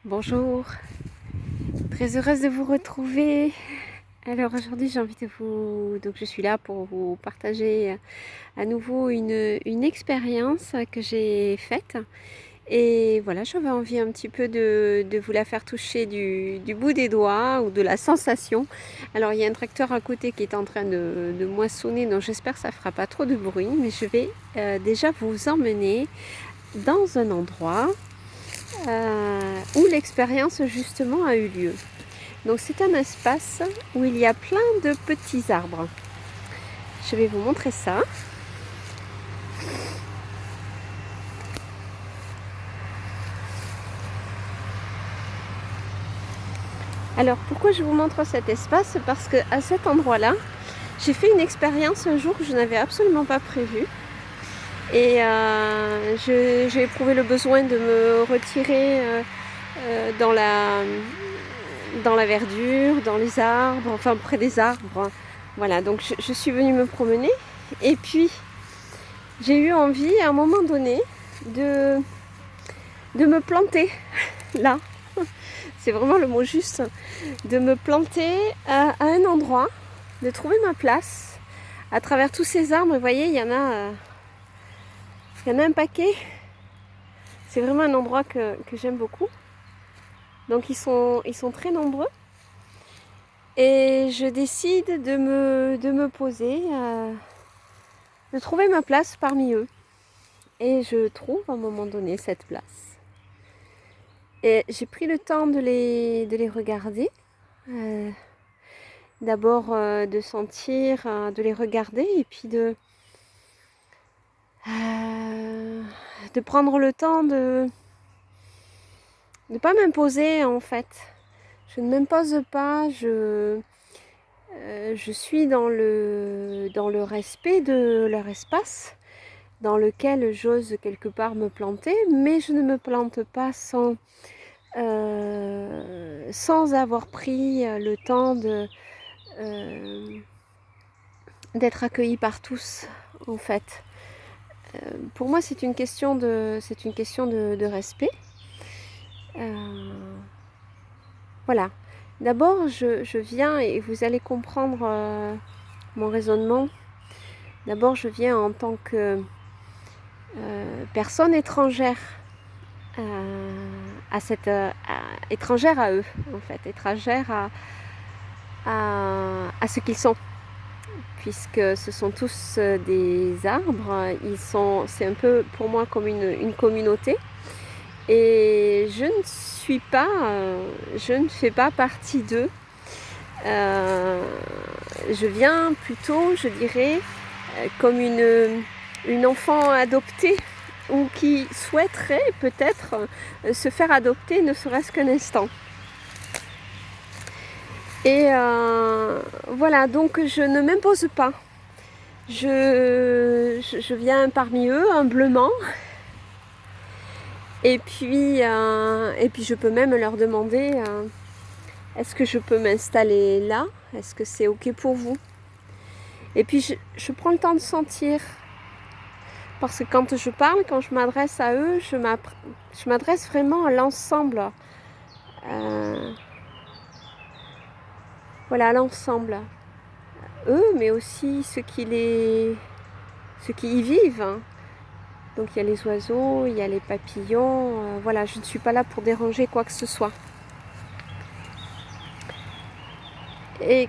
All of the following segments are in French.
Bonjour, très heureuse de vous retrouver. Alors aujourd'hui j'ai envie de donc je suis là pour vous partager à nouveau une expérience que j'ai faite. Et voilà, j'avais envie un petit peu de vous la faire toucher du bout des doigts ou de la sensation. Alors il y a un tracteur à côté qui est en train de moissonner, donc j'espère que ça fera pas trop de bruit. Mais je vais déjà vous emmener dans un endroit où l'expérience justement a eu lieu. Donc c'est un espace où il y a plein de petits arbres. Je vais vous montrer ça. Alors pourquoi je vous montre cet espace? Parce que à cet endroit-là, j'ai fait une expérience un jour que je n'avais absolument pas prévue. Et j'ai éprouvé le besoin de me retirer dans la verdure, dans les arbres, enfin près des arbres. Voilà, donc je suis venue me promener. Et puis j'ai eu envie à un moment donné de me planter là. C'est vraiment le mot juste. De me planter à un endroit, de trouver ma place à travers tous ces arbres. Vous voyez, il y en a un paquet. C'est vraiment un endroit que j'aime beaucoup. Donc ils sont très nombreux. Et je décide de me poser, de trouver ma place parmi eux. Et je trouve à un moment donné cette place. Et j'ai pris le temps de les regarder. D'abord de sentir, de les regarder et puis de prendre le temps de ne pas m'imposer en fait. Je ne m'impose pas, je suis dans le respect de leur espace, dans lequel j'ose quelque part me planter, mais je ne me plante pas sans avoir pris le temps d'être accueillie par tous en fait. Pour moi c'est une question de respect. Voilà. D'abord je viens et vous allez comprendre mon raisonnement. D'abord je viens en tant que personne étrangère étrangère à eux en fait, étrangère à ce qu'ils sont, puisque ce sont tous des arbres. C'est un peu pour moi comme une communauté, et je ne fais pas partie d'eux. Je viens plutôt, je dirais, comme une enfant adoptée, ou qui souhaiterait peut-être se faire adopter, ne serait-ce qu'un instant. Et voilà, donc je ne m'impose pas. Je viens parmi eux humblement. Et puis je peux même leur demander est-ce que je peux m'installer là? Est-ce que c'est ok pour vous? Et puis je prends le temps de sentir. Parce que quand je parle, quand je m'adresse à eux, je m'adresse vraiment à l'ensemble. Voilà, à l'ensemble. Eux, mais aussi ceux qui y vivent. Donc il y a les oiseaux, il y a les papillons. Voilà, je ne suis pas là pour déranger quoi que ce soit. Et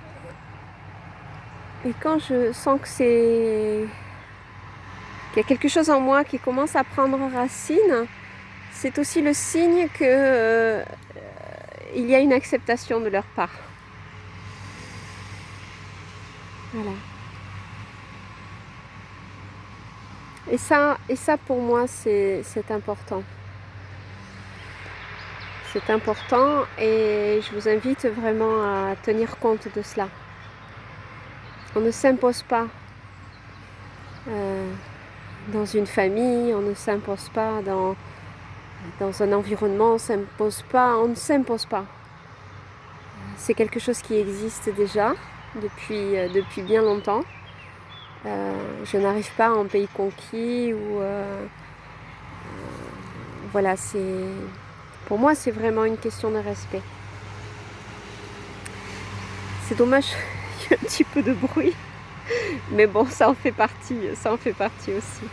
quand je sens qu'il y a quelque chose en moi qui commence à prendre racine, c'est aussi le signe que il y a une acceptation de leur part. Voilà. Et ça pour moi c'est important. C'est important, et je vous invite vraiment à tenir compte de cela. On ne s'impose pas dans une famille, on ne s'impose pas dans un environnement, on ne s'impose pas. C'est quelque chose qui existe déjà depuis bien longtemps. Je n'arrive pas en pays conquis, ou voilà, Pour moi, c'est vraiment une question de respect. C'est dommage, il y a un petit peu de bruit, mais bon, ça en fait partie aussi.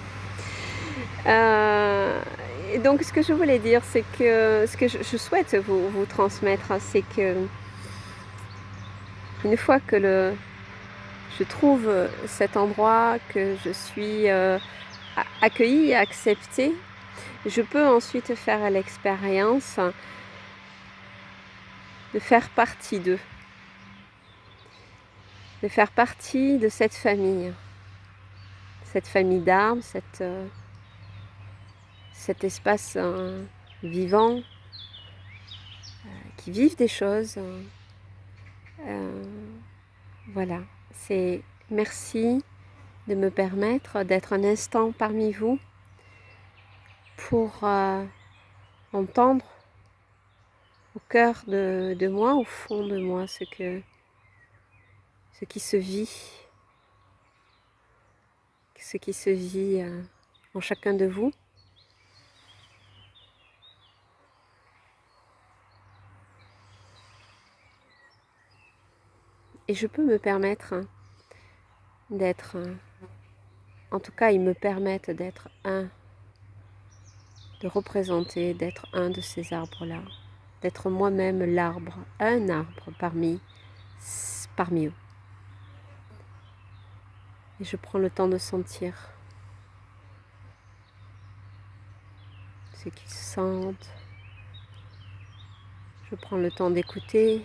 Et donc, ce que je voulais dire, c'est que ce que je souhaite vous transmettre, c'est que une fois que je trouve cet endroit, que je suis accueillie et acceptée, je peux ensuite faire l'expérience de faire partie d'eux, de faire partie de cette famille d'arbres, cet espace vivant, qui vivent des choses. Voilà, c'est merci de me permettre d'être un instant parmi vous pour entendre au cœur de moi, au fond de moi, ce qui se vit, en chacun de vous. Et je peux me permettre d'être, en tout cas ils me permettent d'être de représenter, d'être un de ces arbres-là, d'être moi-même l'arbre, un arbre parmi eux. Et je prends le temps de sentir ce qu'ils sentent. Je prends le temps d'écouter.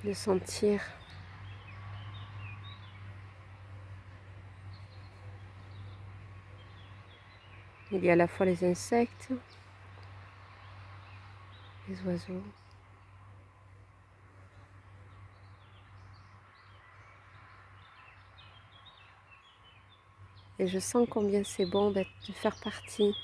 De sentir il y a à la fois les insectes, les oiseaux, et je sens combien c'est bon de faire partie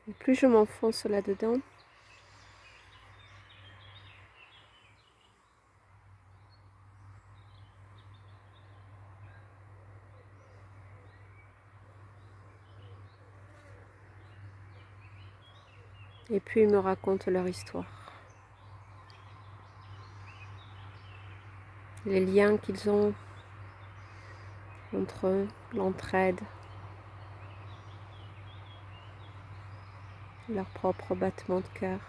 et plus je m'enfonce là-dedans, et puis ils me racontent leur histoire. Les liens qu'ils ont entre eux, l'entraide, leur propre battement de cœur.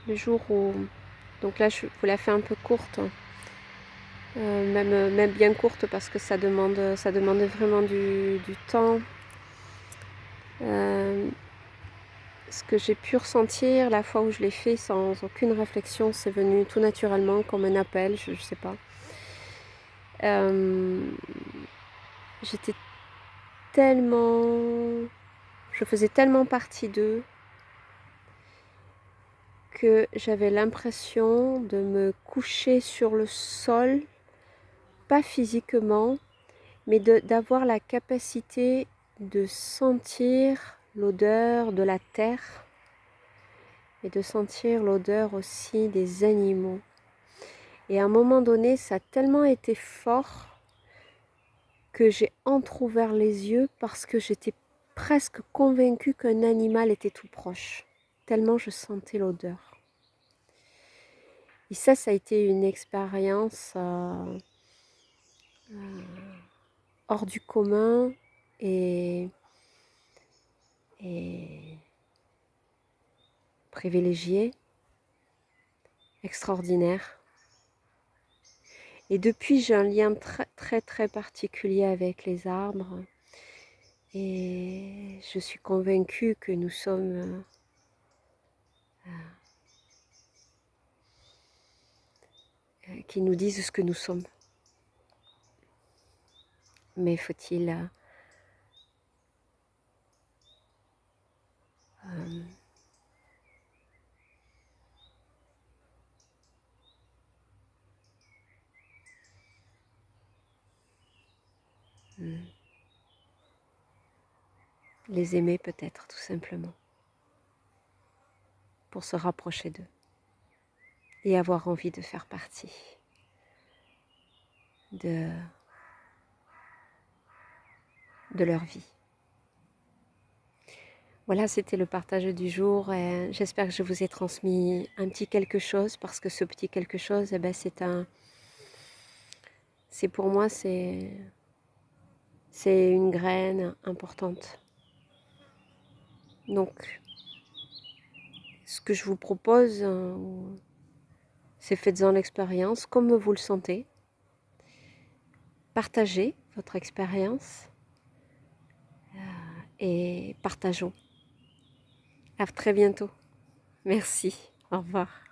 Le jour où... Donc là, je vous la fais un peu courte, même bien courte parce que ça demande vraiment du temps. Ce que j'ai pu ressentir la fois où je l'ai fait sans aucune réflexion, c'est venu tout naturellement comme un appel, je sais pas. J'étais tellement... Je faisais tellement partie d'eux que j'avais l'impression de me coucher sur le sol, pas physiquement, mais d'avoir la capacité de sentir l'odeur de la terre et de sentir l'odeur aussi des animaux. Et à un moment donné, ça a tellement été fort que j'ai entrouvert les yeux parce que j'étais presque convaincue qu'un animal était tout proche, tellement je sentais l'odeur. Et ça a été une expérience hors du commun et privilégiée, extraordinaire. Et depuis, j'ai un lien très particulier avec les arbres. Et je suis convaincue que nous sommes qui nous disent ce que nous sommes. Mais faut-il les aimer peut-être tout simplement pour se rapprocher d'eux et avoir envie de faire partie de leur vie. Voilà, c'était le partage du jour et j'espère que je vous ai transmis un petit quelque chose parce que ce petit quelque chose, eh ben, c'est pour moi, c'est une graine importante. Donc, ce que je vous propose, c'est faites-en l'expérience comme vous le sentez. Partagez votre expérience et partageons. À très bientôt. Merci. Au revoir.